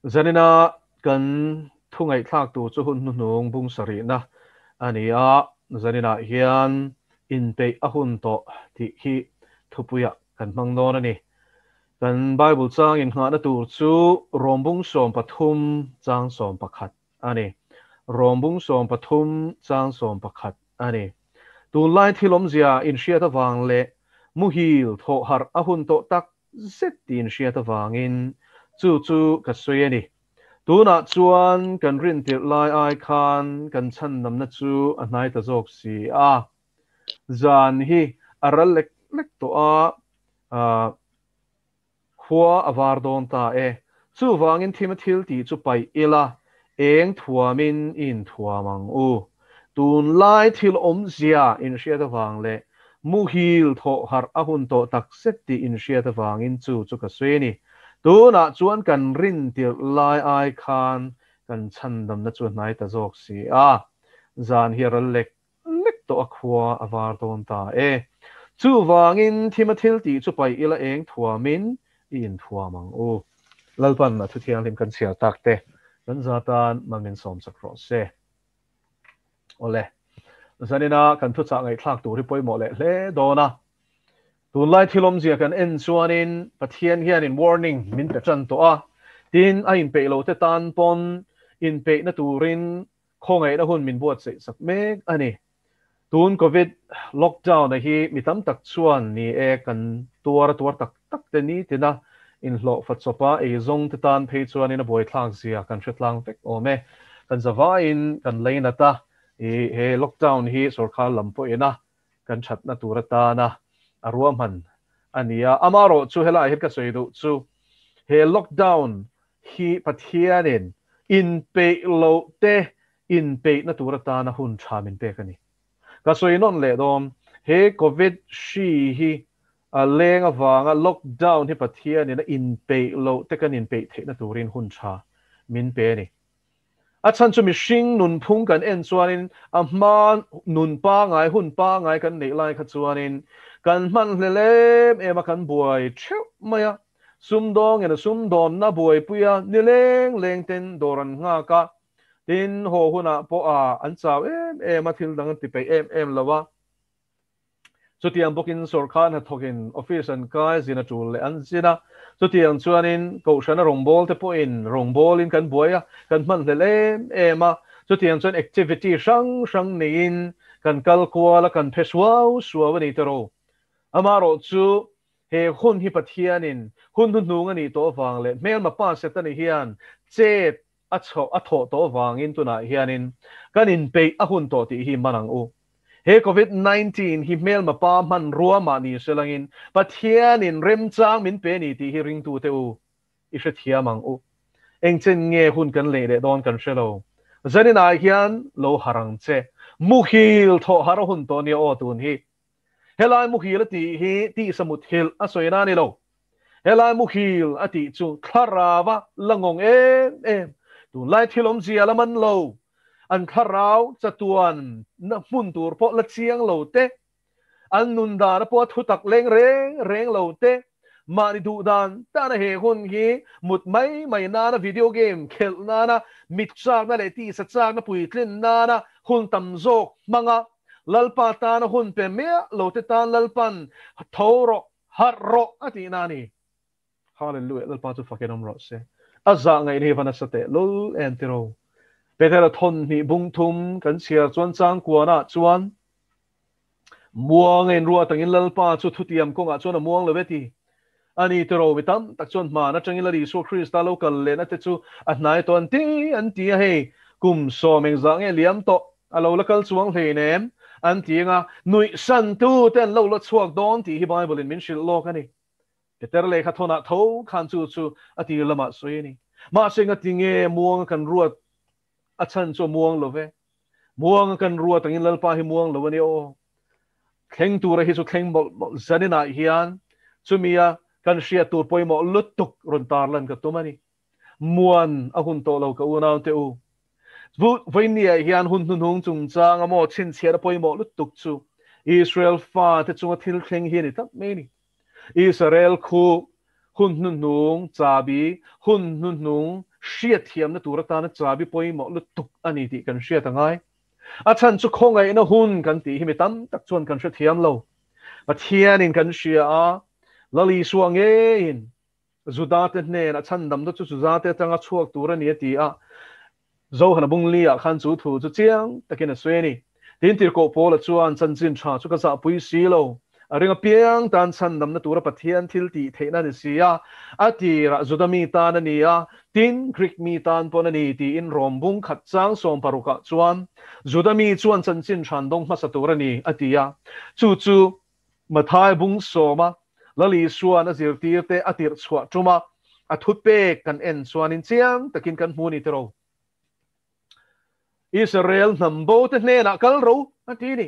zanina kan thungai thlak tu chu hun nung bung sari na ania zanina hian Inpeih ahun to ti hi thupuya kan mangdon ani kan Bible chang in nga na tur chu rombung som pathum chang som pakhat ani rombung som pathum chang som pakhat ani tun lai thilom zia in hriat awang le muhil tho har ahun to tak zet tin hriat awangin chu ka soi ani tuna chuan kan rin tir lai ai khan kan chan nam na chu a hnai ta jok si a zan hi aral lek lek to a khua avar don ta e chu wangin thima thil ti chu pai ila eng thuamin in thuamang u tun lai thil om zia in hriat awang le mu hil tho har ahun to tak set ti in hriat awangin chu ka swe ni tuna chuan kan rin tir lai ai khan kan chan dam na chu hnai ta jok si a zan hi ral lek lek to a khua avar don ta e chu wangin thima thil ti chu pai ila eng thuamin in thuamang u lalpan na thu thiang lim kan sia takte kan zatan mangin som sakro se ole zanina kan thu cha ngai thlak tu ri poi mo le hle dona tun lai thilom zia kan en chuanin pathian hian in warning min pe chan to a tin a in pe lo te tan pon in pe na turin khongai na hun min buat se sak mek ani tun covid lockdown na hi mitam tak chuan ni e kan tuar tak tak te ni tina in hlo fatsopa e zong te tan phei chuan in a boi thlak zia kan hretlang vek ome kan zawa in kan leina ta e he lockdown hi sarkar lampo ena kan that na turata na arwam han ania amaro chu hela hit ka soidu chu he lockdown hi pathianin in pe lo te in pe na turata na hun thamin pe kani ka soinon le dom he covid shi hi a leng awanga lockdown hi pathianin in pe lo te kan in pe the na turin hun tha min pe ni a chan chu mi hring nun phung kan en chuanin a man nun pa ngai hun pa ngai kan nei lai kha chuanin kan man hlelem ema kan buai theu maya sum dong ena sum don na buai puya ni leng leng ten doran nga ka tin ho huna po a an chaw ema thil dang ti pe em lawa so tiang bokin sorkhan ha thokin office an kai zina tul le an zina so tiang chuanin ko shana rongbol te po in rongbol in kan buaya kan man le ema so tiang chuan activity sang niin kan kal kwala kan pheswau suawani tero amaro chu he hun hi pathianin hun nu ngani to wang le mel ma pa setani hian chet a tho to wangin tuna hianin kanin pe a hun to ti hi manang u he covid-19 hi mel ma pa man ruama ni selangin pathianin rem chang min pe ni ti hi ring tu te u i hre thia mang u eng chen nge hun kan le de don kan shelo zanina hian lo harang che muhil tho har hun to ni o tun hi helai muhil ti hi ti samut hil a soina ni lo helai muhil ati chu tharawa langong em tun lai thilom zia laman lo an kharau chatuan na mun tur po la chiang lo te an nun da na po thu tak leng reng lo te mani du dan ta na he hun hi mut mai na na video game khel na mit chak na le ti sa chak na pui tlin na hun tam zok manga lalpa ta na hun pe me lo te tan lalpan thoro har ro ati na ni hallelujah lalpa tu fakin om ro se azza ngai ni vana sate lol entero Peter thon ni bung thum kan sia chuan chang kuana chuan muang en ruwa tangin lalpa chu thutiam konga chuan muang leweti ani tero mitam tak chuan ma na tangin la so Christa local le na te chu a hnai to an ti he kum so meng zang e liam to alo local chuang hle nem an ti nga nui san tu ten lo lo chuak don ti hi Bible in min shil lo kani Peter le kha thona tho khan chu ati lama soini ma senga tinge muang kan ruwa achan cho muang love muang kan ruwa tangin lalpa hi muang lovani o thleng tura hi chu thleng bol zanina hian chumia kan hria tur poimo lutuk ron tar lan ka tumani muan a hun to lo ka unaw te u vu voinia hian hun hung chung chang amo chin chher poimo lutuk chu Israel fa te chunga thil thleng hi ni tak me ni Israel khu hun hung chabi hun shiat thiam na tura ta na chabi poi mo lu tuk ani ti kan shiat angai a chan chu khongai na hun kan ti hi mi tam tak chuan kan hre thiam lo pathian in kan shia a lali suang e in zudate ne na chan dam do chu zudate tanga chuak tura ni ti a zo hana bung li a khan chu thu chu chiang takin a swani tin tir ko pol chuan chan chin tha chu ka sa pui si lo a ringa piang tan chan dam na tura pathian thil ti theina ni sia a ti ra zudami ta na ni a tin Greek mi tan pon ani ti in rom bung khat chang som paruka chuan zudami chuan chan chin than dong ma sa tura ni atia chu chu mathai bung soma lali suan a zir tir te atir chua tuma a thupe kan en chuan in chiang takin kan hmu ni tero Israel nambo te ne na kal ro ati ni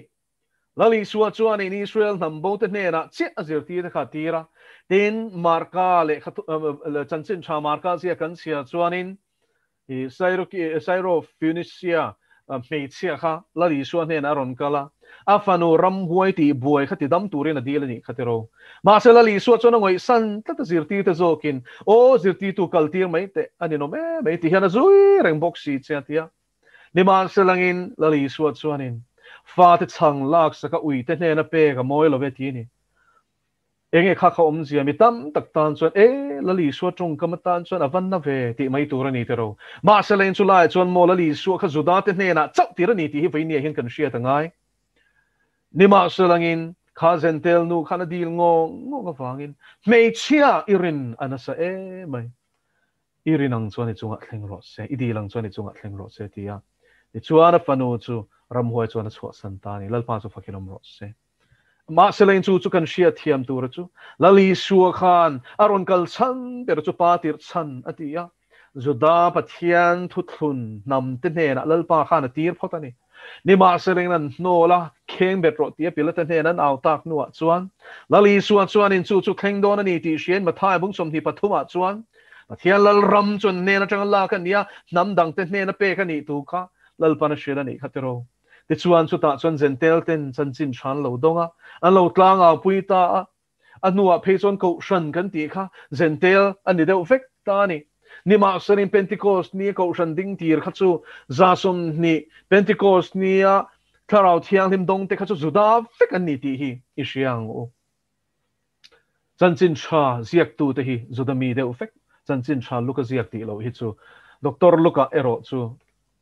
lali suan chuan in Israel nambo te ne na che a zir tir te khatira tin marka le chanchin cha marka sia kan sia chuan in Syro Phoenicia mei chia kha lali suan ne na ron kala afanu ram huai ti buai khati dam turin adil ni khatero ma se lali suan chuan ngoi san ta zir tir te zokin o zir ti tu kaltir mai te ani no me ti hana zui reng boxi chatia ni man se langin lali suan chuan in fa te chang lak saka ui te ne na pe ga moi lo ve ti ni enge kha kha zia mi tam tak tan chuan lali suwa chung kamatan chuan avan na ve ti mai tur ani tero ma se len chu lai chuan mo lali suwa kha zuda te hne na chau tir ani ti hi veini hin kan hria tangai ni ma se langin kha zentel nu khana dil ngo ka wangin mei chia irin anasa mai irin ang chuan ni chunga thleng ro se idi lang chuan ni chunga thleng ro se tia ni chuan a panu chu ram huai chuan a chua san ta ni lalpa chu fakinom ro se ma selain chu kan shia thiam tur chu lali suwa khan aron kal chan per chu pa tir chan atia zuda pathian thuthlun nam te ne na lalpa khan tir photani ni ma selain nan no la kheng betro tia pilata ne nan aw tak nuwa chuan lali suwa chuan in chu kheng don ani ti shen mathai bung som hi pathuma chuan pathian lal ram chun ne na chang la kan nia nam dang te ne na pe kan ni tu kha lalpa na shela ni khatero ti chuan chu ta chuan zentel ten chan chin than lo donga an lo tlanga puita anua phe chuan ko shan kan ti kha zentel ani deuh vek ta ni ni ma sanin pentecost ni ko shan ding tir kha chu zasum ni pentecost ni a tharau thiang lim dong te kha chu zuda vek an ni ti hi isiang o chan chin tha ziak tu te hi zudami deuh vek chan chin tha luka ziak ti lo hi chu doctor luka ero chu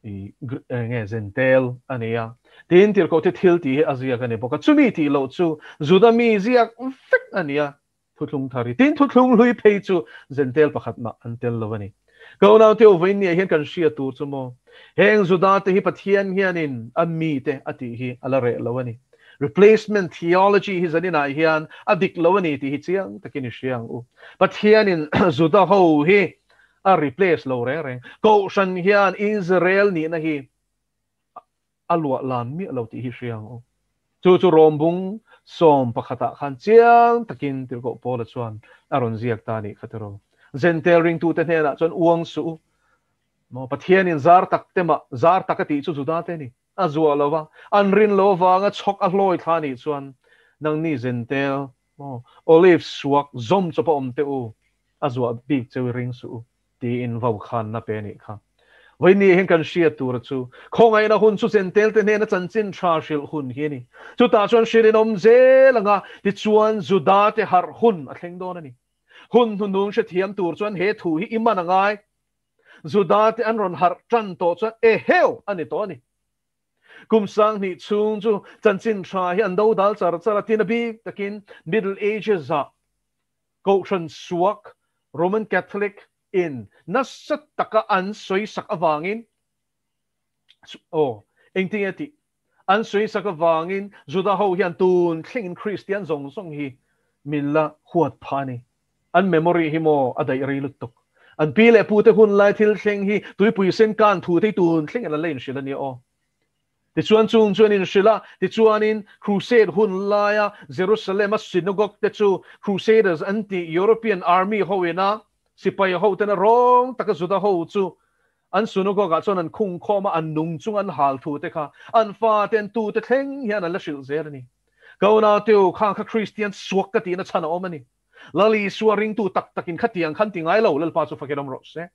nge zentel ania tin tir ko te thil ti azia kan boka chumi ti lo chu zudami ziak fek ania thutlung thari tin thutlung lui phei chu zentel pakhat ma antel lovani ko na te ovein ni hian kan shia tu chu mo heng zuda te hi pathian hianin ami te ati hi alare lovani replacement theology hi zanina hian adik lovani ti hi chiang takin siang u pathianin zuda ho hi a replace lo re ko shan hian Israel ni na hi alwa lam mi lo ti hi siang o chu rombung som pakhata khan chiang takin tir ko pol chuan aron ziak ta ni khatero zentel ring tu te ne na chuan uang su mo pathian in zar tak tema zar takati chu juda te ni azwa lova anrin lova nga chok a hloi thani chuan nang ni zentel mo olive suak zom chopa om te u azwa big chewi ring su ti in vau khan na pe ni kha voi ni hen kan shia tur chu khongai na hun chu zentel te ne na chanchin tha shil hun hi ni chu ta chuan shirin om ze langa ti chuan zuda te har hun a thleng don ani hun nung she thiam tur chuan he thu hi iman angai zuda te an ron har tran to chuan heu ani to ni kum sang ni chung chu chanchin tha hi an do dal char tin bi takin middle ages a ko shan suak Roman Catholic in nasat taka an soy sak avangin engting ati an soy sak avangin zuda ho hian tun thing Christian zong hi milla huat phani an memory hi mo adai ri lutuk an pile pu te hun lai thil thing hi tui pui sen kan thu te tun thing an lein shila ni o ti chuan chung chuan in shila ti chuan in crusade hun laia Jerusalem synagogue te chu crusaders anti European army hoina sipai ho tena rong taka zuda ho chu an synagogue chuan an khung khoma an nung chung an hal thu te kha an fa ten tu te thleng hian an la shil zer ni ko na teu khang kha Christian suak ka ti na chana omani lali suaring tu tak takin khatiang khan tingai lo lal pa chu fakedom ro se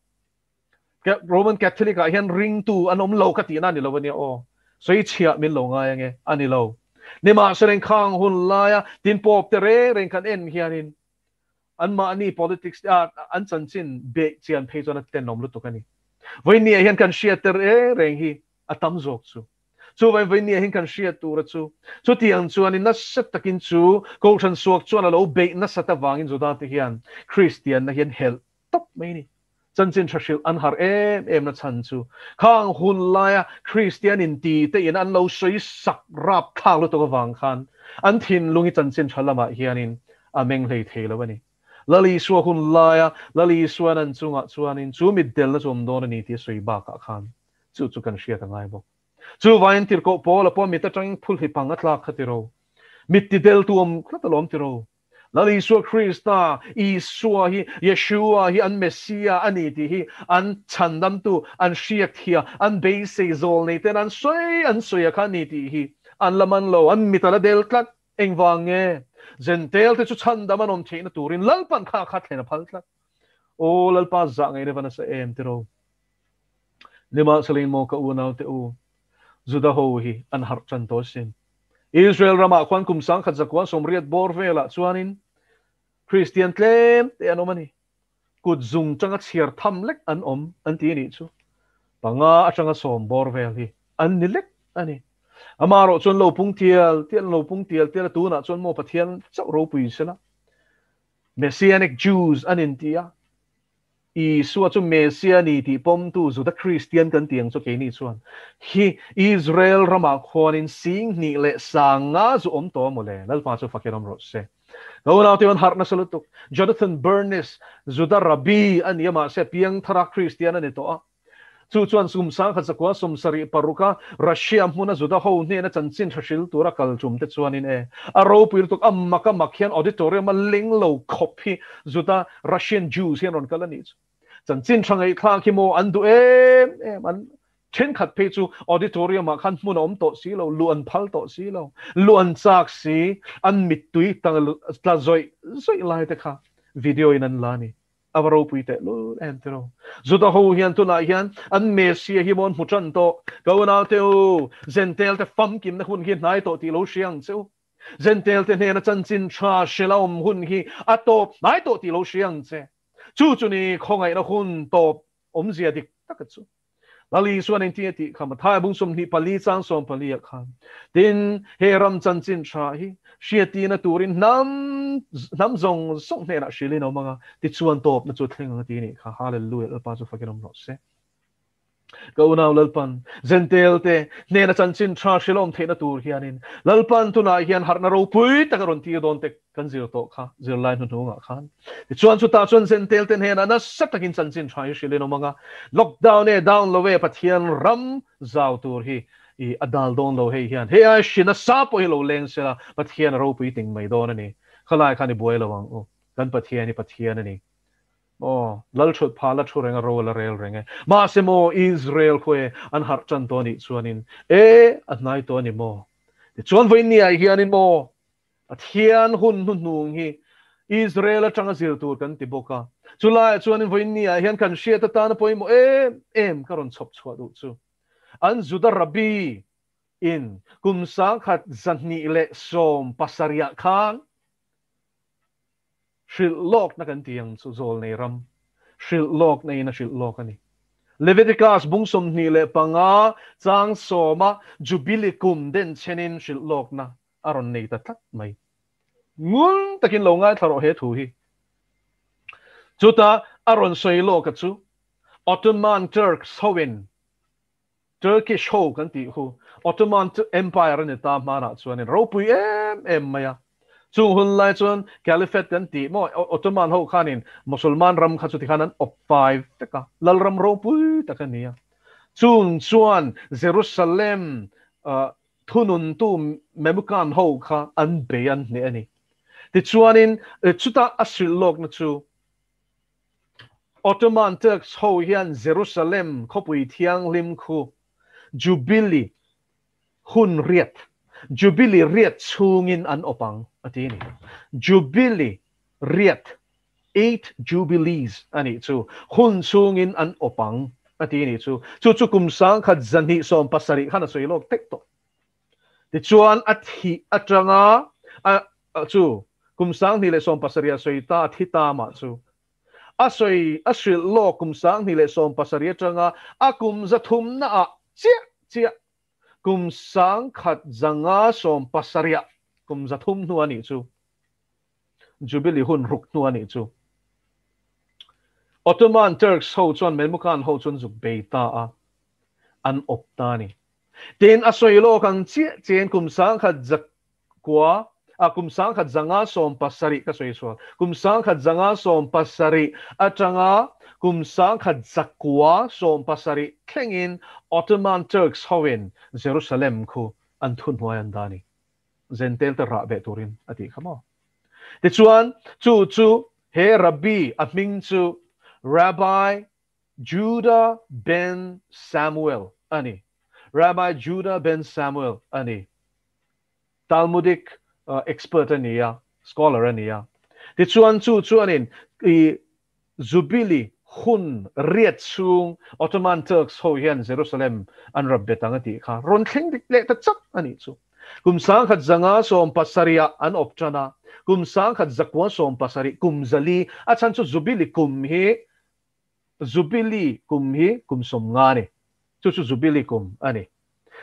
Roman Catholic hian ring tu anom lo ka ti na ni lo ni o soi chia min lo nga nge ani lo ni ma sereng khang hun la ya tin pop te re reng kan en hianin an ma ani politics an chan chin be chian phe chona ten nom lu to kani voi ni hian kan shia te re reng hi atam zok chu voi ni hian kan shia tu ra chu tiang chu ani na sat takin chu ko than suak chuan lo be na sata wangin zu da te hian Christian na hian hel top mai ni chân chân trashil an har em na chan chu khang hun laia Christian in ti te in an lo soi sak rap khang lo to ka wang khan an thin lungi chân chân thalama hianin a meng lei the lo ni lali suwa hun laia lali suwa nan chunga chuanin chu mit del na chom don ni ti soi ba ka khan chu kan shia ta ngai bo chu vain tir ko pol po mi ta tang phul hi pang atla khatiro mit ti del tuom khatalom tiro lali suwa Krista Isua hi Yeshua hi an Messiah ani ti hi an chandam tu an shiak thia an beise zol nei ten an soi kha ni ti hi an laman lo an mitala del tlat engwange zentel te chu chandam an om theina turin lalpan kha thena phal tlat o lalpa za ngai ne vana sa em tiro nima salin mo ka unau te u zuda ho hi an har chan to sin Israel rama kwan kum sang khat zakwa somriat bor vela chuanin Christian claim te anomani kut zung changa chiar tham lek an an ti ni chu panga atanga som bor vel hi an ni lek ani amaro chon lo pung tial tel tu na chon mo pathian chau ro pui sela messianic Jews an intia I suwa chu Messiah ni ti pom tu zu da Christian kan tiang chu ke ni chuan hi Israel rama khwanin sing ni le sanga zu to mo le lal pa chu fakiram ro se go na ti on har na salutuk Jonathan Bernis zu da rabbi an yama se piang thara Christian ani to a chu chuan sum sang kha chakwa sum sari paruka Russia hmuna zu da ho ne na chanchin thashil tura kal chum te chuan in a ro pir tuk amma ka makhian auditorium a ling lo copy zu da Russian Jews hian on kalani chan chin thangai khang ki mo an du an chen khat pe chu auditorium ma khan mun to si lo luan phal to si lo luan chak si an mit tui tang tla zoi lai te kha video in an lani avaro pui te lu entero zuda ho hian tu na hian an Messiah hi mon huchan to go na te u zentel te fam kim na hun hi nai to ti lo siang chu zentel te ne na chan chin cha shelom hun hi atop nai to ti lo siang che chu ni khongai na hun top zia dik takatsu lali suan in ti kham thai bung som ni pali chang som pali khan tin heram chan chin tha hi shiati na turin nam zong song ne na shilin o manga ti chuan top na chu thleng ti ni kha hallelujah pa chu fakiram ro se go now lalpan zentel te ne na chan chin tha shilom the na tur hianin lalpan tu na hian har na ro pui takaron ti don te kan zir to kha zir line nu nga khan chuan chu ta chuan zentel ten hena na satakin chan chin tha shilin o manga lockdown e down lo we pathian ram zau tur hi I adal don lo he hian he a shina sa po hi lo leng sela pathian ro pui ting mai don ani khalai khani boi lo wang o kan pathian ani oh lal chut phala churenga ro la rel renge ma se mo Israel khwe an har chan to ni chuanin atnai to ni mo ti chuan voi ni ai hianin mo athian hun nung hi Israel atanga zir tur kan ti boka chulai chuanin voi ni ai hian kan shia ta na poi mo em karon chop chwa du chu an zuda rabbi in kumsa khat zanni le som pasaria khan shil lok na kan tiang chu zol nei ram shil lok nei na shil lok ani Leviticus bungsom ni le panga chang soma jubilicum den chenin shil lok na aron nei ta thak mai ngun takin lo ngai tharo he thu hi chuta aron soi lo ka chu Ottoman Turks hoin Turkish ho kan ti hu Ottoman Empire ni ta mana chuanin ropui em maya chu hun lai chuan caliphate kan ti mo Ottoman ho khanin musulman ram kha chu ti khanan op 5 taka lal ram ropui takania chuan Jerusalem thunun tu memukan ho kha an bean ne ani ti chuanin chuta asril lok na chu Ottoman Turks ho hian Jerusalem khopui thiang lim khu Jubilee hun riat chungin an opang atini Jubilee riat 8 jubilees ani chu hun chungin an opang ati ni chu kum sang khat zani som pasari khana soilok tek to ti chuan athi atanga chu kum sang ni le som pasaria soita thita ma chu asoi lo kum sang ni le som pasaria atanga akum zathum na a chia kum sang khat zanga som pasaria kum zathum nu ani chu jubilee hun ruk nu ani chu Ottoman Turks ho chuan melmukan ho chuan zuk beita a an opta ni tin asoilo kan chen kum sang khat zakwa kum sang khat zanga som pasari ka soiswa kum sang khat zanga som pasari atanga kum sang khat zakwa som pasari thlengin Ottoman Turks hoin Jerusalem khu an thun huayan dani zentel ta ra be turin ati khamo ti chuan chu he rabbi aming chu Rabbi Judah ben Samuel ani Rabbi Judah ben Samuel ani Talmudic expert ania scholar ania ti chuan chu anin I Jubilee hun riat chung Ottoman Turks ho hian Jerusalem an rabbetang ati kha ron thleng dik le ta chak ani chu kum sang khat zanga som pasaria an opchana kum sang khat zakwa som pasari kum zali achan chu Jubilee kum hi kum som nga ni chu Jubilee kum ani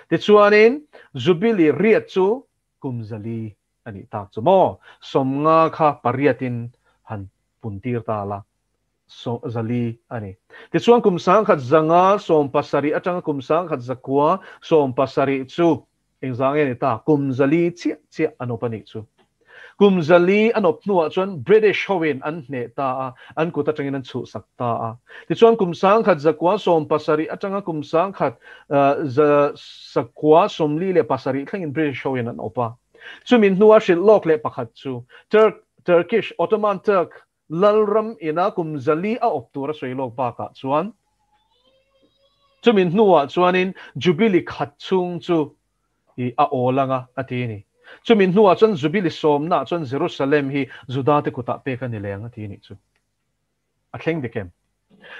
ti chuanin Jubilee riat chu kum zali ani tak chu mo som nga kha pariatin han puntir ta la so zali ani ti chuan kum sang khat zanga som pasari atanga kum sang khat zakwa som pasari chu engzang ni ta kum zali chia anopani chu kum zali anop nuwa chuan British hoin an hne ta an kuta tangin an chu sakta a ti chuan kum sang khat zakwa som pasari atanga kum sang khat sakwa somli le pasari thlengin British hoin an opa chumin nuwa shil lok le pakhat chu Turkish Ottoman Turk lalram ina kum zali a optura soilok pa ka chuan chumin nuwa chuanin Jubilee khat chung chu I a olanga atini chumin nuwa chuan Jubilee som na chuan Jerusalem hi Judah te kuta pe ka ni leng atini chu a thleng dikem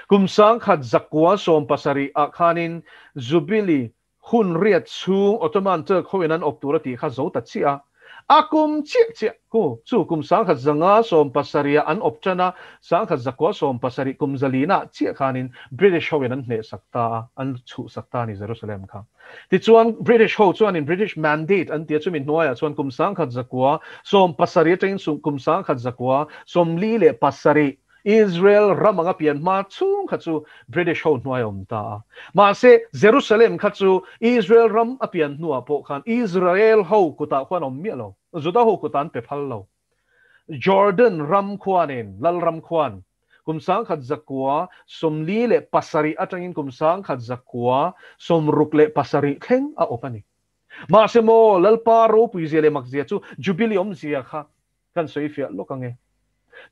kum sang khat zakwa som pasari a khanin Jubilee hun riat chung Ottoman Turk hoin an optura ti kha zo ta chia akum chia ko chu kum sang khat zanga som pasaria an opchana sang khat zakwa som pasari kum zalina chia khanin British hoin an hne sakta an chu sakta ni Jerusalem kha ti chuan British ho chuan in British mandate an tia chumin noya chuan kum sang khat zakwa som pasari teng kum sang khat zakwa som li le pasari Israel ramanga pian ma chung khachu British ho noyom ta ma se Jerusalem khachu Israel ram apian nuwa po khan Israel ho kuta khwan om mialo Judah ho kutan pe phal lo Jordan ram khwanin lal ram khwan kum sang khat zakwa som li le pasari atangin kum sang khat zakwa som ruk le pasari thleng a opani ma se mo lalpa ro puizele makzia chu Jubilee om zia kha kan soifia lokange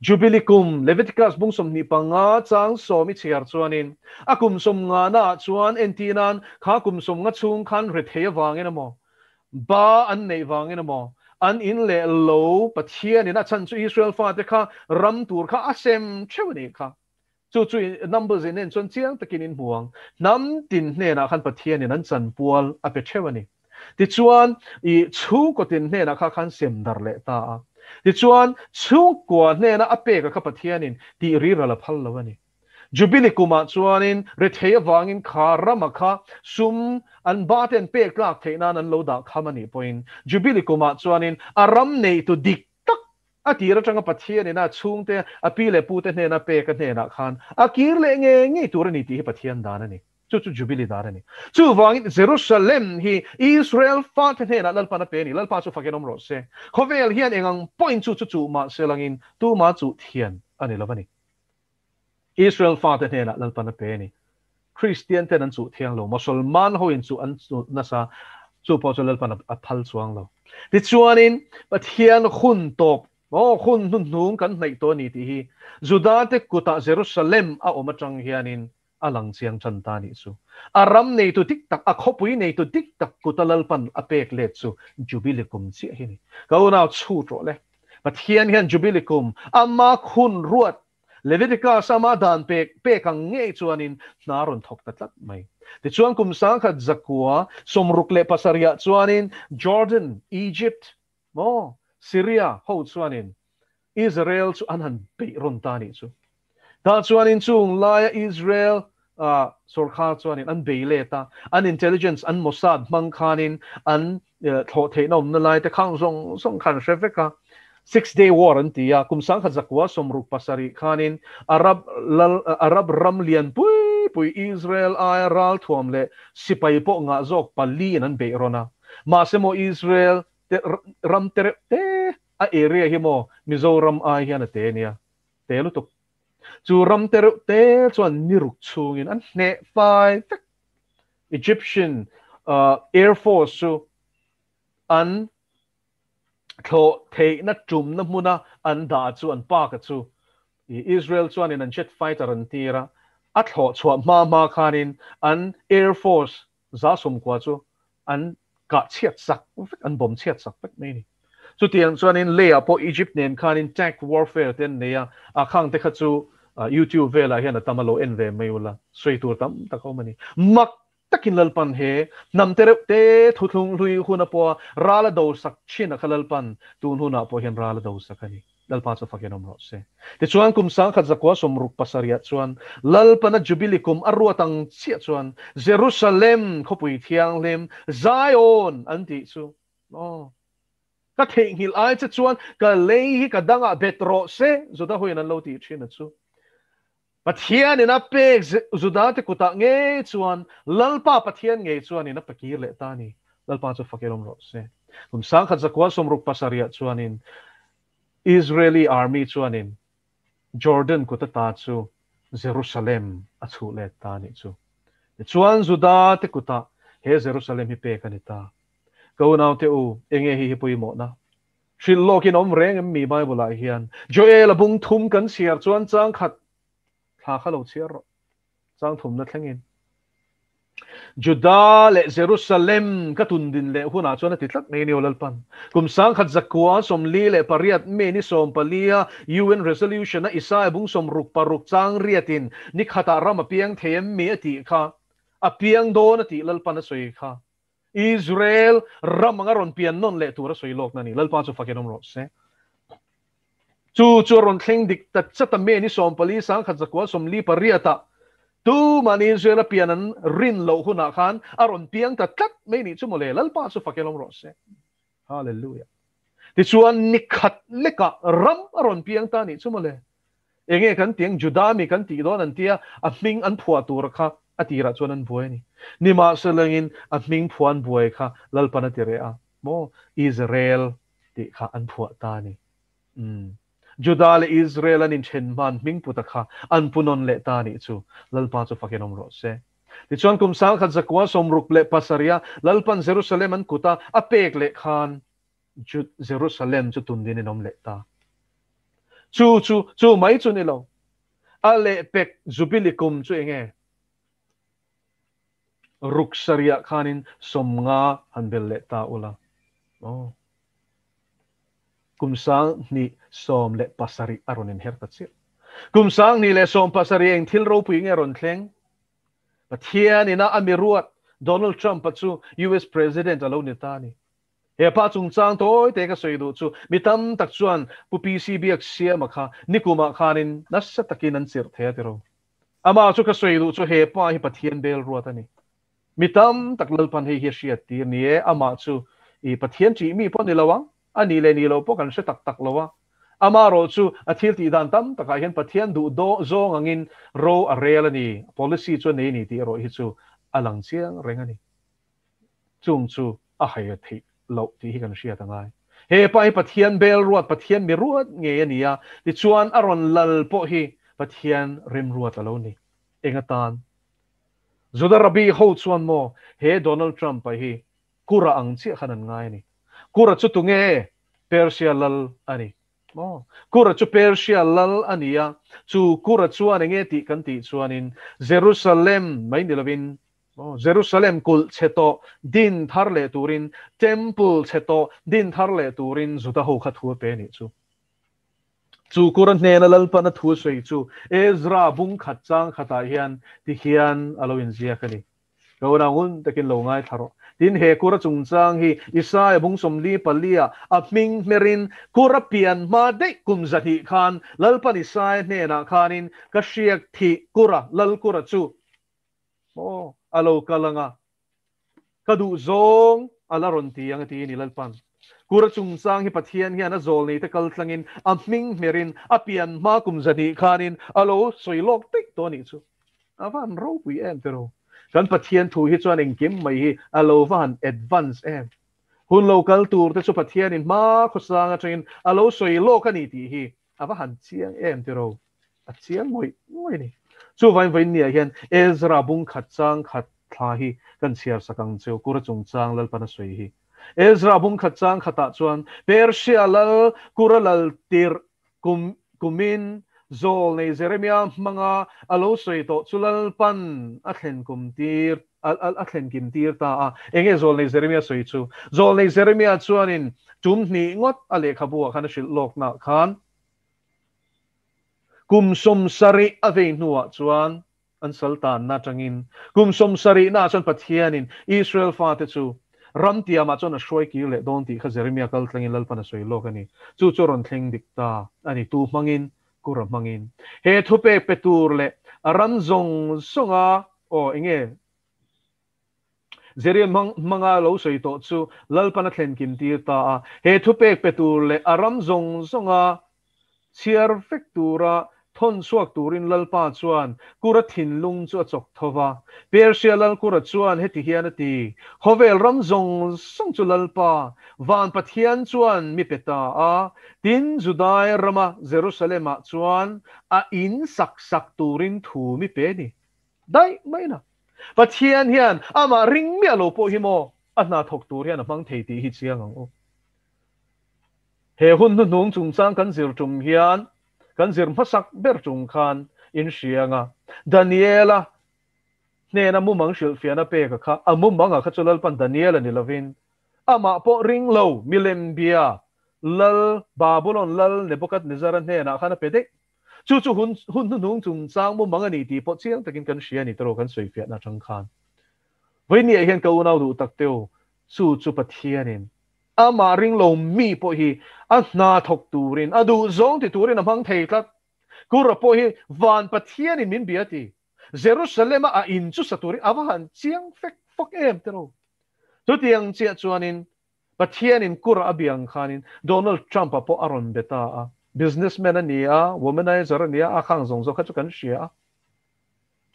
Jubilee kum Leviticus bungsom ni panga chang somi chiar chuanin akum som nga na chuan entinan kha kum som nga chung khan rethei wangin amo ba an nei wangin amo an in le lo pathian ina chan chu Israel fa te kha ram tur kha asem chewni kha chu numbers in chuan chiang takin in buang nam tin hne na khan pathian in an chan pual a pe chewani ti chuan I chu ko tin hne na kha khan sem dar le ta ti chuan chung kwa hne na ape ka pathianin ti ri la phal lawani Jubilee kuma chuanin rethei wangin kha rama kha sum an baten pe klak theina nan lo da khamani point Jubilee kuma chuanin aram nei to dik tak atira tanga pathianin na chungte apile pute hne na pe ka hne na khan akir le nge turani ti pathian danani chu Jubilee darani chu wangin Jerusalem hi Israel fa the na lalpa na pe ni lalpa chu fakenom ro se khovel hian engang point chu ma selangin tu ma chu thian ani lovani Israel fa the na lalpa na pe ni Christian ten an chu thiang lo Musulman ho in chu an chu nasa chu po chu lalpa na aphal chuang lo ti chuanin pathian khun top khun nun kan nei to ni ti hi Judah te kuta Jerusalem a omachang hianin alang siang chanta ni su aram nei tu tik tak akhopui nei tu tik tak kutalal pan apek let su Jubilee kum chi hini kauna chu tro le pathian hian Jubilee kum amma khun ruat Leviticus sama dan pe kang nge chuanin naron thok tatlat mai ti chuan kum sang khat zakua somruk le pasaria chuanin Jordan Egypt mo Syria ho chuanin Israel chu anhan pe ron tani chu ta chuanin chung laia Israel sorkha chuanin an beile ta an intelligence an Mossad mangkhanin an tho theinom na lai te khang song khan shefeka 6-day war an tia kum sang khat zakwa somruk pasari khanin Arab ramlian pui Israel ay ral thuam le sipai po nga zok pali an be rona ma semo Israel ram te a area himo Mizoram ay hian te nia te lu tuk chu ram te chuan niruk chungin an ne fai Egyptian Air Force chu an tho thei na tum na muna an da chu an pa ka chu Israel chuan in an jet fighter an tira a tho chua ma khanin an Air Force za som kwa chu an ka chiat sak an bom chiat sak pek mai ni chu tiang chuan in le apo Egypt nen khanin tank warfare ten neya a khang te kha chu YouTube vela hian tamalo en ve meula soi tur tam takau mani mak takin lalpan he nam te thuthung hlui huna po rala do sak china khalalpan tun huna po hian rala do sakani lalpa cha fakenom ro se te chuan kum sang khat zakwa somruk pasaria chuan lalpana jubilikum arwatang chia chuan Jerusalem khopui thiang lem Zion anti chu ka theng hil ai cha chuan ka lei ka danga betro se zoda hoin an lo ti china chu pathian ina pek zudate kuta nge chuan lalpa pathian nge chuan ina pakir le tani lalpa chu fakelom ro se kum sang khat zakwa somruk pasaria chuanin Israeli army chuanin Jordan kuta ta chu Jerusalem achu le tani chu chuan zudate kuta he Jerusalem hi pe kanita ko naw te u enge hi pui mo na shil lokin om reng mi bible a hian Joel abung thum kan siar chuan chang khat tha khalo chiar chang thum na thlengin Juda le Jerusalem katun din le huna chuan ti tlak nei ni olalpan kum sang khat zakwa somli le pariat me ni som palia UN resolution na isa bung som ruk paruk chang riatin ni khata ram apiang them me ati kha apiang do na ti lalpan a soi kha Israel ramanga ron pian non le tura soi lok na ni lalpa chu fakenom ro se chu ron thleng dik tat chata me ni som pali sang khat zakwa somli pariata tu man Israel pianan rin lo huna khan aron piang ta tat me ni chu mole lalpa chu fakelom ro se hallelujah ti chuan nikhat leka ram aron piang ta ni chu mole enge kan tiang judami kan ti don an tia a ming an phua tur kha atira chuan an buai ni ma selangin a ming phuan buai kha lalpa na ti re a mo Israel ti kha an phua ta ni Juda le Israel an in chen man ming putakha an punon le tani chu lalpa chu fakenom ro se ti chuan kum sang khat zakwa somruk le pasaria lalpan Jerusalem an kuta apek le khan Jerusalem chu tundin enom le ta chu mai chu ni lo ale pek jubilikum chu enge ruksaria khanin somnga hanbel le ta ula kumsang ni som le pasari aronin hertatsi kumsang ni le som pasari eng thilro puing eron thleng pathian ina amiruat Donald Trump chu US president alone tani he pa chung chang toy te ka soidu chu mitam tak chuan pu PCB aksia makha nikuma khanin nassa takin an sir theatero ama chu ka soidu chu he pa hi pathian bel ruatani mitam tak lalpan he hiat tir ni e ama chu I pathian chi mi pon ni lawang ani le ni lo po kan se tak lawa amaro chu athil ti dan tam taka hian pathian du do zong angin ro a rel ani policy chu nei ni ti ro hi chu alang chiang reng ani chung chu a hai thi lo ti hi kan sia tangai he pai pathian bel ruat pathian mi ruat nge ania ti chuan aron lal po hi pathian rim ruat alo ni engatan zudarabi ho chuan mo he Donald Trump hi kura ang chi khanan ngai ni kura chu tunge Persia lal ani kura chu Persia lal ania chu kura chuan nge ti kan ti chuanin Jerusalem mai nilovin Jerusalem kul cheto din tharle turin temple cheto din tharle turin zuta ho khathu pe ni chu chu kuran ne na lal pan thu soi chu Ezra bung khat chang khata hian ti hian aloin zia khani ko na hun takin lo ngai tharo tin he kura chung chang hi Isai bung somli palia apming merin kura pian ma de kum zati khan lal pan Isai ne na khanin ka shiak thi kura lal kura chu o alo kalanga kadu zong alaron ti ang ti ni lal pan kura chung sang hi pathian hian a zol nei te kal tlangin aming merin apian ma kum zani khanin alo soilok tik to ni chu avan ro pui em pero kan pathian thu hi chuan engkim mai hi alo van advance em hun local tour te chu pathian in ma khosanga train alo soilok ani ti hi ava han chiang em pero a chiang ngoi ni chu vain nia hian Ezra bung khat chang khat thla hi kan chiar sakang cheu kura chung chang lal pana soi hi Ezra bung khat chang khata chuan Persia lal kura lal tir kumin zol nei Jeremiah manga alo soi to chulal pan athen kum tir athen kim tir ta a enge zol nei Jeremiah soi chu zol nei Jeremiah chuanin tum ni ngot ale khabu khan shil lok na khan kum som sari ave nuwa chuan an sultan na tangin kum som sari na chuan pathianin Israel fa te chu ram tia ma chon a shoi ki le don ti kha Jeremiah kal tlangin lal pana soi lok ani chu choron thleng dik ta ani tu mangin kura mangin he thupe petur le ram zong songa o enge Jeremiah manga lo soi to chu lal pana thlen kim tir ta he thupe petur le aram zong songa chiar fektura thon suak turin lalpa chuan kura thinlung chu chok thova Persia lal kura chuan heti hian ati hovel ramzong song chu lalpa van pathian chuan mi peta a tin Judai rama Jerusalem chuan a in sak turin thu mi pe ni dai maina pathian hian ama ring mi alo po hi mo ana thok tur hian mang thei ti hi chiang ang o he hun nu nung chung chang kan zir tum hian kan zir masak ber chung khan in shianga Daniela ne na mu mang shil fiana pe ka kha amu manga kha chulal pan Daniela ni lovin ama po ring lo milem bia lal Babylon lal Nebuchadnezzar ne na khana pe de chu hun nu nung chung chang mu manga ni ti po chiang takin kan shia ni tro kan soi fiat na chang khan với nia hian ko nau du tak teu chu pathianin ama ring lo mi po hi a na thok turin adu zong ti turin amang thei tlat kura po hi van pathianin min biati Jerusalem a in chu saturi awahan chiang fek fok em tero chu tiang chia chuanin pathianin kura abiang khanin Donald Trump po aron beta a businessman ania womanizer ania a khang zong zo kha chu kan shia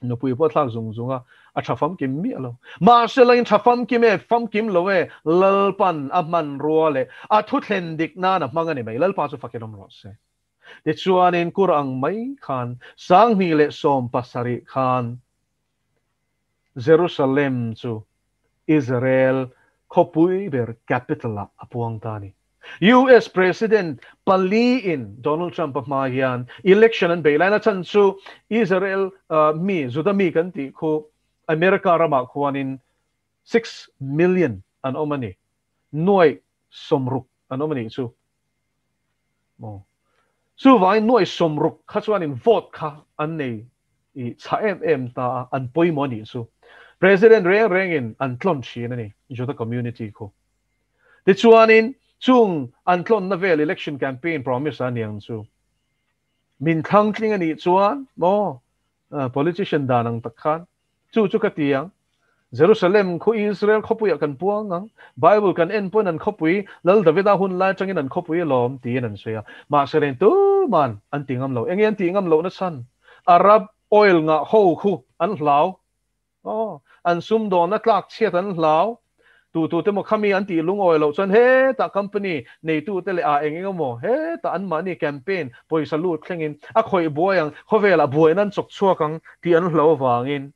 no pui po thak zung zunga a thafam kim mi alo ma selain thafam kim e fam kim lowe lalpan aman ruale a thu thlen dik na na mangani mai lalpa chu fakinom ro se te chuanin kurang mai khan sang mi le som pasari khan Jerusalem chu Israel khopui ber capital apuang tani US President pali in Donald Trump of Mahian election and bailana chan chu Israel mi zudami kan ti ko America rama khuanin 6 million an omani noi somruk an omani chu mo chu vai noi somruk khachuanin vote kha an nei I cha em ta an poi moni chu President reng in an tlon chi ni jota community ko ti chuanin chung an tlon na vel election campaign promise aniang chu min thang tling ani chuan mo politician danang takhan chu ka tiang Jerusalem khu Israel khopuya kan puangang Bible kan en pon an khopui lal Davida hun la changin an khopui lom ti an soya ma seren tu man an tingam lo engen tingam lo na san Arab oil nga ho khu an hlau an sum do na tlak chiat an hlau tu te mo khami an ti lung oil lo chan he ta company nei tu te le a engeng mo he ta an mani campaign poi salut thlengin a khoi boyang khovela boinan chok chuakang ti an hlo wangin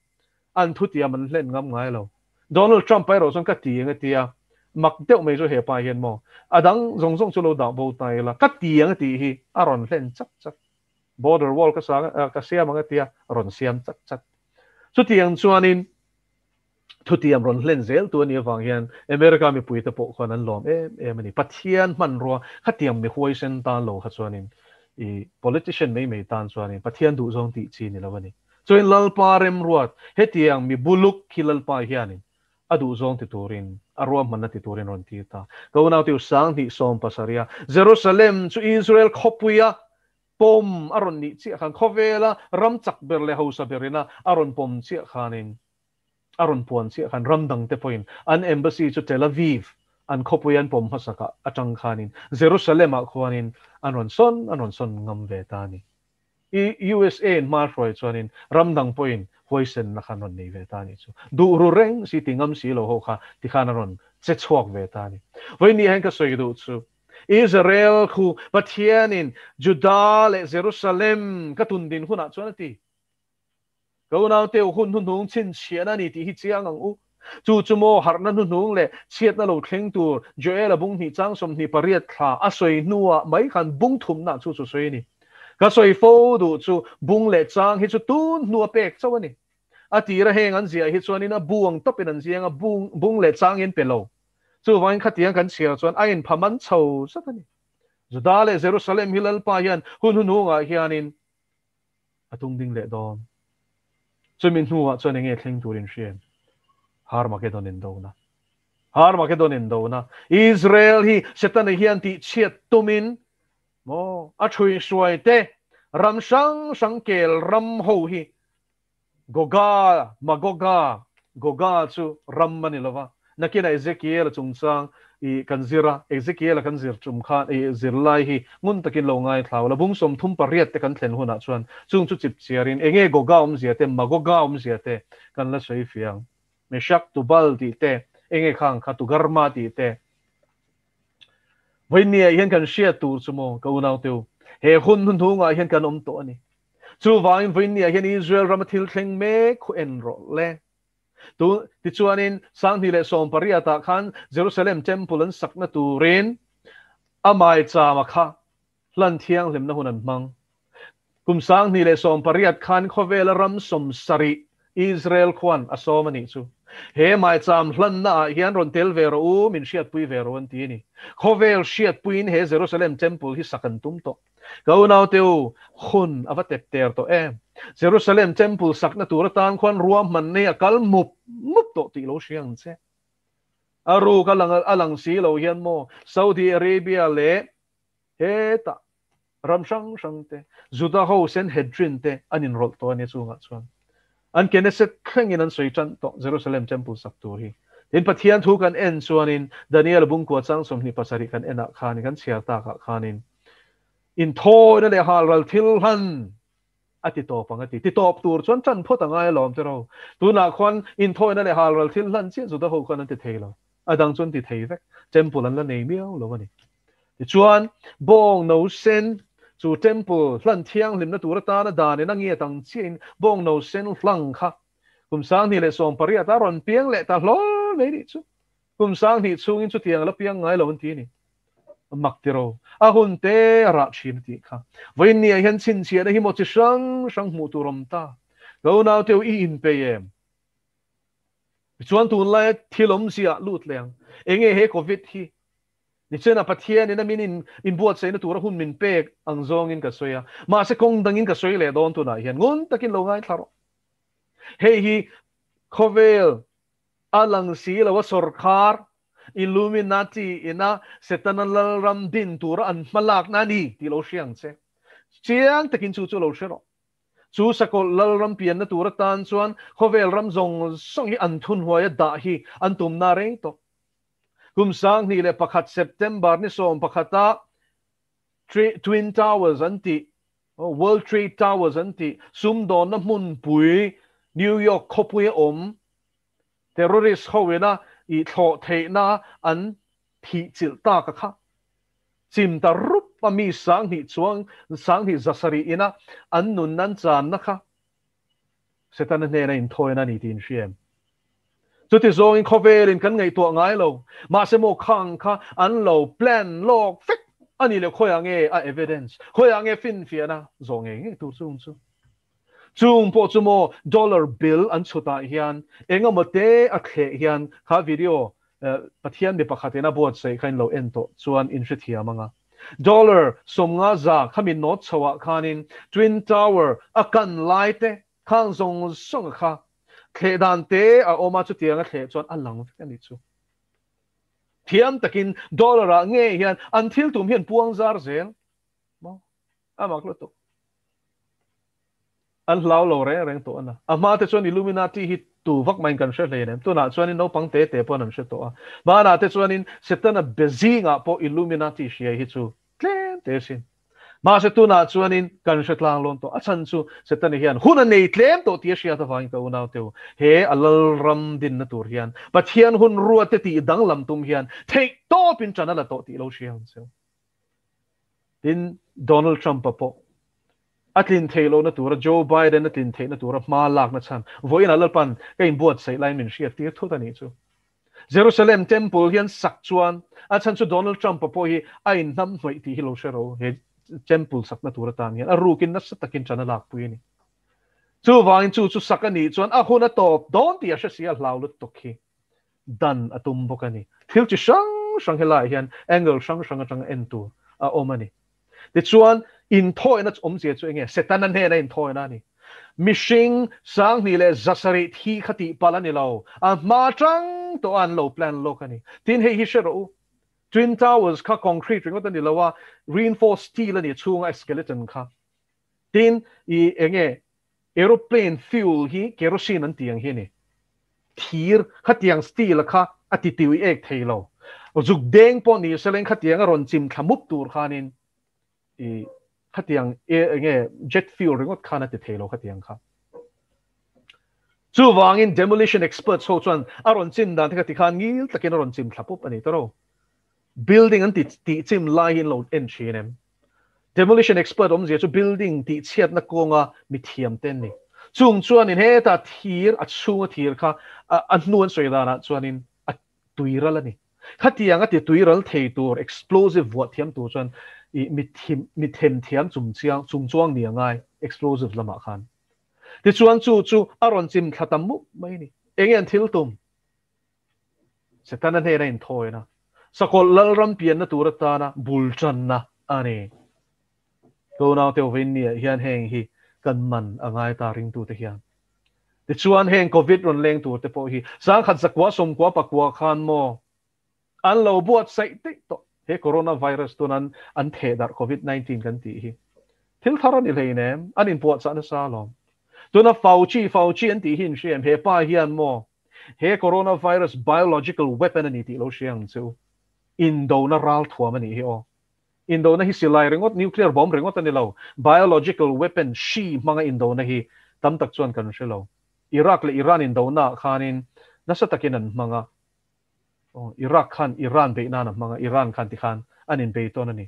an thu tiam an len ngam ngai lo Donald Trump pai ro chon ka ti nga tia mak deuh mai zo he pa hian mo adang zong chu lo da bo tai la ka ti nga ti hi aron len chak border wall ka sa ka siam nga tia ron siam chak chu tiang chuanin thu tiam ron len zel tu ni wang hian America mi pui te po khon an lom em ani pathian man ro kha tiam mi huai sen ta lo kha chuanin politician mấy tan cho nên bắt thiên đủ dòng tị chi này là vậy cho nên lalpa rem ruột hết tiếng mi buluk khi lalpa hiền adu zong ti turin arwam man ti turin ron ti ta ko na ti sang ti som pasaria Jerusalem chu Israel khopuya pom aron ni chi khan khovela ram chak berle hausa berina aron pom chi khanin aron pon chi khan ram dang te point an embassy chu Tel Aviv an khopuyan pom hasaka atang khanin Jerusalem a khwanin anon son ngam ve ta ni USA in Marfroy chuanin ramdang point hoisen na khanon nei ve ta ni chu du ru reng si tingam si lo ho kha ti khanaron che chhuak ve ta ni voi ni hen ka soi du chu Israel khu pathianin Judah le Jerusalem ka tun din huna chuan ti ko naw te hun nung chin chiana ni ti hi chiang ang u chu chu mo har na nung le chiat na lo thleng tur Joel bung ni chang som ni pariat kha a soi nuwa mai khan bung thum na chu chu soi ni ka soi fo du chu bung le chang hi chu tun nuwa pek chawani ati ra heng an zia hi chuan in a buang topin an zia bung le chang in pelo chu wain khatiang kan chia chuan a in phaman chho sakani Judah le Jerusalem hilal pa hian hun nga hianin atung ding le don chumin nuwa chuan nge thleng turin shen har makedon in do na Israel hi setan hian ti chiat tumin mo a chui suai te ram sang kel ram ho hi goga chu ram manilova nakina Ezekiel chungchang I kanzira Ezekiel kanzir chum khan zirlai hi ngun takin lo ngai thawla bung som thum pariat te kan thlen huna chuan chung chu chip chiarin enge goga zia te magoga zia te kan la sei fiang meshak tubal ti te enge khang kha tu garma ti te voinia hian kan shia tur chumo ko naw teu he hun nga hian kan to ani chu wain voinia hian Israel ramathil thleng me khu en ro le tu ti chuanin sang ni le som pariata khan Jerusalem temple an sakna turin amai cha ma kha hlan thiang hlem na hunan mang kum sang ni le som pariat khan khovel ram som sari Israel khwan asomani chu he mai cham hlan na hian ron tel vero u min shiat pui vero an ti ni khovel shiat puin he Jerusalem temple hi sakan tum to ko naw teu khun avatep ter to Jerusalem temple sakna turatan khwan ruam man ne akal mup to ti lo siang che aru alang si lo hian mo Saudi Arabia le heta ramsang te Judah ho sen hedrin te anin rol to ne chunga chuan an keneset khengin an soichan to Jerusalem temple saktur hi in pathian thu kan en chuanin Daniel bungko chang som ni pasari kan ena khan kan chiar ta kha khanin in thoi na le halral thil han ati to pangati ti top tur chuan chan phota ngai lom te ro tu na khwan in thoi na le halral thil han chi Judah ho khan an ti theilo adang chun ti thei vek temple an la nei miao lo ani ti chuan bong no sen chu temple hlan thiang lim na tur ta na dan na nge tang chin bong no sen hlang kha kum sang ni le som paria ta ron piang le ta hlol mai ni chu kum sang ni chung in chu tiang la piang ngai lo an ti ni mak ti ro a hun te ra chin ti kha voin ni hian chin chia na hi mo chi sang mu tu rom ta go now teu I Inpeih em chuan tun lai thilom sia lut leng enge he covid hi ni chena pathian ina min in buat sei na tur hun min pek ang zong in ka soya ma se kong dang in ka soi le don tu na hian ngun takin lo ngai tharo hei hi khovel alang si lo wa sarkar Illuminati ina setanal ram din tur an malak na ni ti lo siang che chiang takin chu lo shero chu sakol lal ram pian na tur tan chuan khovel ram zong song hi an thun huaya da hi an tum na reng to kum sang ni le pakhat September ni som pakhata Twin Towers anti World Trade Towers anti sum don na mun pui New York khopui om terrorist howena I tho the na an thi chil ta ka kha sim ta rup pa mi sang ni chuang sang ni zasari ina an nun nan chan na kha setan ne na in thoi na ni tin shem chu ti zong in khovel in kan ngai to ngai lo ma se mo khang kha an lo plan lok fek ani le khoyange a evidence khoyange fin fiana zong nge tu chung po chumo dollar bill an chuta hian enga mote a khe hian kha video pathian be pakhatena bot sei khain lo ento chuan in hri thia manga dollar somnga za khamin not chawa khanin twin tower akan laite khang zong song kha khedan te a oma chu tianga khe chon alang ani chu thiam takin dollar a nge hian until tum hian puang zar zel mo amak lo to an lau lo re reng to ana ama te chon illuminati hi tu vak main kan shle nem tu na chuanin no pang te te pon an she to a ma na te chuanin setana bezinga po illuminati she hi chu tlen te sin ma se tu na chuanin kan shetlang lon to achan chu setani hian hun nei tlem to ti sia ta wang to na te he alal ram din na tur hian pathian hun ruat te ti dang lam tum hian thei to pin chana la to ti lo siang se din Donald Trump po atlin thelo na tura Joe Biden atlin the na tura ma lak na chan voin alal pan kain buat sai lai min sia ti thu ta ni chu Jerusalem temple hian sak chuan achan chu Donald Trump po hi ai nam hoi ti hi lo shero he temple sak na tura tan hian arukin na satakin chana lak pui ni chu wang chu sak ani chuan a huna top don ti a sia hlau lut tok hi dan atum bokani thil chi sang helai hian angle sang atang en tu a omani ti chuan in thoi na om che chu nge setan an he na in thoi na ni mishing sang ni le zasari thi khati palani lo a ma tang to an lo plan lo kani tin he hi shero twin towers kha concrete ringot ani lo wa reinforced steel ani chunga skeleton kha tin I nge aeroplane fuel hi kerosene an tiang hi ni thir khatiang steel kha atitiwi ek theilo zuk deng po ni seleng khatiang ron chim thamup tur khanin I khatiang nge jet fuel ringot khana te thelo khatiang kha chu wangin demolition experts ho chuan aron chim dan thati khan ngil takin aron chim thlapup ani toro building an ti chim lai in lo en chinem demolition expert om je chu building ti chiat na konga mi thiam ten ni chung chuan in he ta thir a chunga thir kha a nuan soidana chuanin a tuiral ani khatiang ati tuiral thei tur explosive wat thiam tu chuan I mi them thiam chung chuang ni angai explosive lama khan ti chuan chu aron chim khatam mu mai ni engen thil tum setana ne rain thoina sakol lal ram pian na turata na bulchan na ani to na te win ni hian heng hi kan man angai ta ring tu te hian ti chuan heng covid ron leng tu te po hi sang khat zakwa som kwa pakwa khan mo an lo buat sai te to he coronavirus tunan an the dar covid-19 kan ti hi thil tharan ni leinem anin puat sa na salom tuna Fauci an ti hin shem he pa hian mo he coronavirus biological weapon ani ti lo siang chu indo na ral thuam ani hi o indo na hi silai ringot nuclear bomb ringot ani lo biological weapon shi manga indo na hi tam tak chuan kan shelo Iraq le Iran indo na khanin nasa takinan mga Iraq khan Iran be na mga Iran khan ti khan anin be ton ani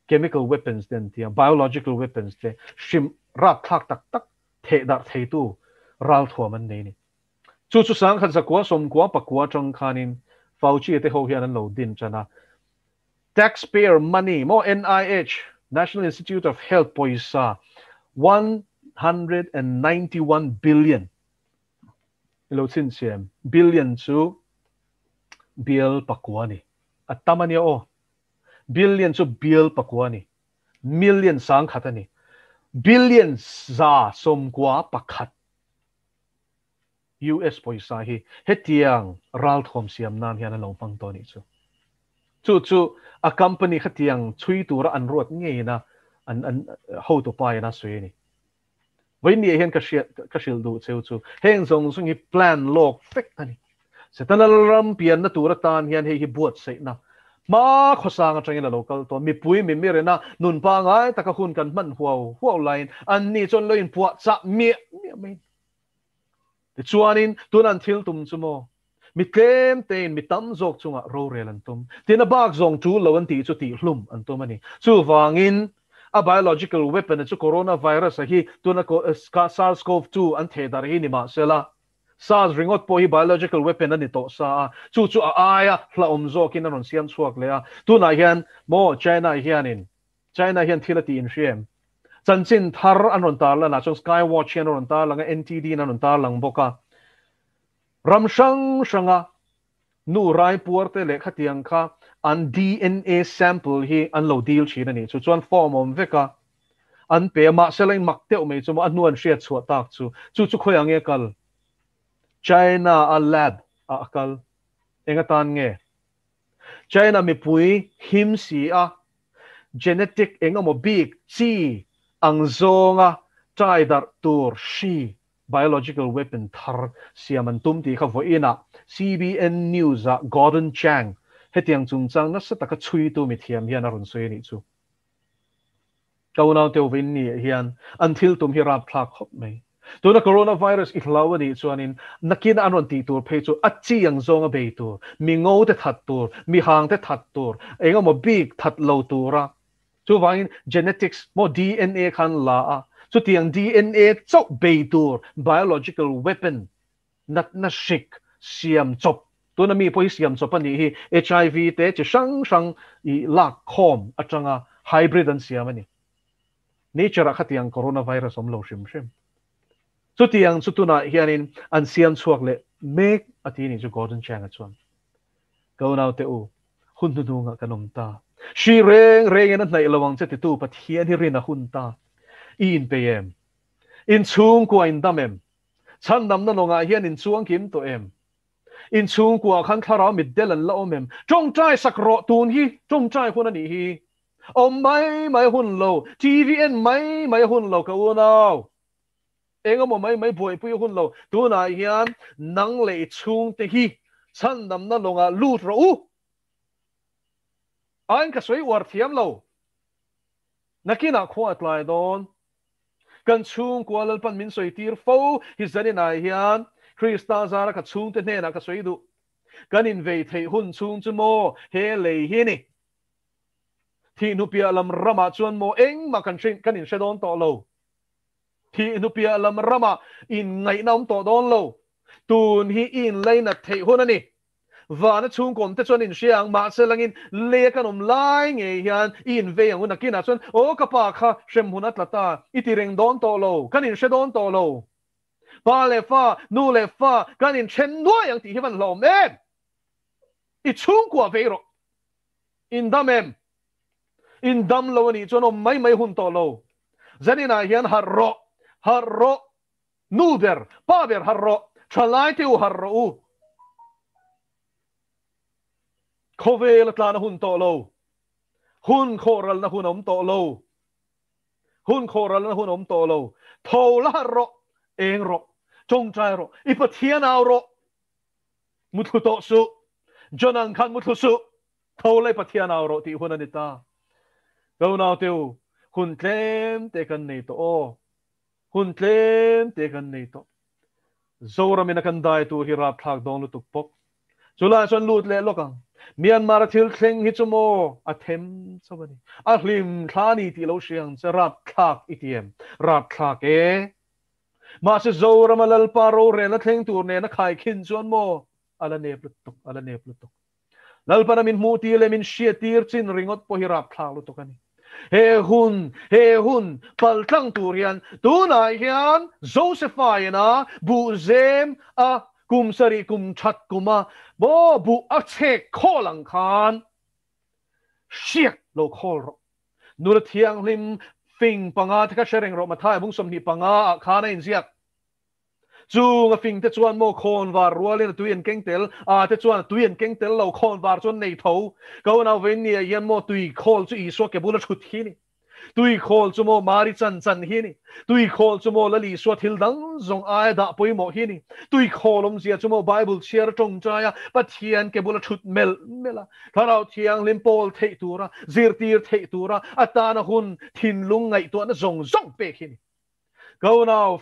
chemical weapons den tia biological weapons te shim rak thak tak the dar thei tu ral thuam an nei ni chu sang khan zakwa som kwa pakwa tang khanin Fauci te ho hian an lo din chana taxpayer money mo NIH National Institute of Health poisa 191 billion lo chin siam billion chu bill pakwani atamani o billion chu bill pakwani million sang khatani billion za somkwa pakhat US poisa hi hetiang ral thom siam nan hian lo pang to ni chu a company khatiang chui tur an rot nge na an ho to pai na sui ni wei ni hian ka shil du chu heng zong sung hi plan lok fek ani setanal ram pian na tur tan hian hi buat sei na ma khosang atangin local to mi pui mi mirena nun pa ngai taka hun kan man huaw line an ni chon loin puat cha mi mai ti chuanin tunan thil tum chumo mi tlem ten mi tam jok chunga ro rel an tum tin a bak zong chu lo an ti chu ti hlum an tum ani chu wangin a biological weapon chu coronavirus hi tuna ko SARS-CoV-2 an the dar hi ni ma sela SARS ringot po hi biological weapon ani to sa chu aya hla omzo kin anon siam chuak le a tuna hian mo China hian thilati in shem chanchin thar anon tar la na chung skywatch hian anon tar langa NTD anon tar lang boka ramshang shanga nu rai puarte le khatiang kha an DNA sample hi an lo deal chi na ni chu chuan form om veka an pe ma seleng mak teu me chu an nuan hria chhuat tak chu khoi ange kal China a lab a kal enga tan nge China mi pui him si a genetic enga mo big chi ang zonga trai dar tur shi biological weapon thar siaman tum ti kha voina CBN News a Gordon Chang hetiang chung chang na sa taka chui tu mi thiam hian arun soi ni chu kauna teu vin ni hian until tum hi rap thak khop mai tuna coronavirus ithlawa ni chuanin nakin anon ti tur phe chu achi ang zonga be tur mi ngo te that tur mi hang te that tur enga mo big that lo tura chu wangin genetics mo DNA khan la a chu tiang DNA chok be tur biological weapon nat na shik siam chop tuna mi poi siam chop ani hi HIV te chi sang I lak khom atanga hybrid an siam ani nature a khatiang coronavirus om lo shim chu tiang chu tuna hianin an siam chuak le mek atini chu Gordon Chang a chuan go now te u hun nu nga kanom ta shi reng en nai lawang che ti tu pathian hi rin a hun ta Inpeih in chung ko in damem chan nam na longa hian in chuang kim to em in chung ko khan thara mit del an la omem chong trai sakro tun hi chong trai hun ani hi om mai hun lo TVN mai hun lo ka u now enga mo mai boi pui hun lo tu na hian nang le chung te hi chan nam na longa lut ro u an ka soi war thiam lo nakina khwa tlai don kan chung ko lal pan min soi tir fo hi zani na hian Krista zara ka chung te ne na ka soi du kan in vei thei hun chung chu mo he le hi ni thi nu pia lam rama chuan mo eng ma kan in shedon to lo thi nu pia lam rama in ngai nam to don lo tun hi in leina thei hun ani vana chung kom te chuan in siang ma selangin le kanom lai nge hian in ve ang una kina chuan o ka pa kha shem hunat lata itireng don to lo kan in shedon to lo pa le fa nu le fa kan in chen no yang ti hivan lo mem I chung kwa ve ro in dam lo ni chuan om mai hun to lo zanina hian harro nuber paber harro chalai te u harro u khovel tla na hun to lo hun khoral na hun om to lo hun khoral na hun om to lo thola harro eng ro chong trai ro ipathian aw ro muthu to su jonang khan muthu su tholai pathian aw ro ti hun anita go now teu hun tlem te kan nei to o hun tlem te kan nei to zora mina kan dai tu hi rap thak dong lu tuk pok chula chon lut le lokang Myanmar thil thleng hi chumo athem chawani a hlim thlani ti lo siang che rap thak itm rap thak e ma se zora malal paro re na thleng tur ne na khai khin chuan mo ala ne plutuk lal para min mu ti le min shia tir chin ringot po hi rap thak lu tukani he hun pal tlang turian tu na hian Josephina bu zem a kum sari kum chat kuma bo bu a chek kholang khan shiak lo khol ro nur thiang lim fing panga thaka shereng ro mathai bung som ni panga khana in ziak chung a fing te chuan mo khon war rualin tuin kengtel a te chuan tuin kengtel lo khon war chuan nei tho go na ven ni yan mo tui khol chu I so ke bula thut hi ni tui khol chu mo mari chan hi ni tui khol chu mo lali so thil dang zong ai da poi mo hi ni tui kholom zia chu mo bible share tong chaya pathian ke bula thut mela tharau thiang lim pol thei tura zir tir thei tura atana hun thin lung ngai to na zong pe hi ni go now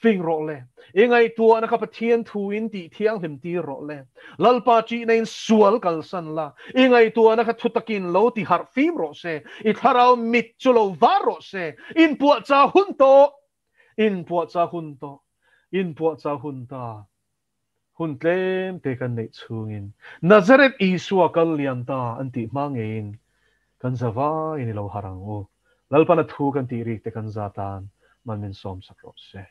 fing ro le ingai tua na ka pathian thuin ti thiang him ti ro le lalpa chi nein sual kal san la ingai tua na ka thutakin lo ti har fim ro se I tharau mit chulo var ro se in pu cha hun ta hun tlem te kan nei chungin Nazareth Isua kal lian ta anti mangein kan zawa in lo harang o lalpa na thu kan ti ri te kan zatan man min som sak ro se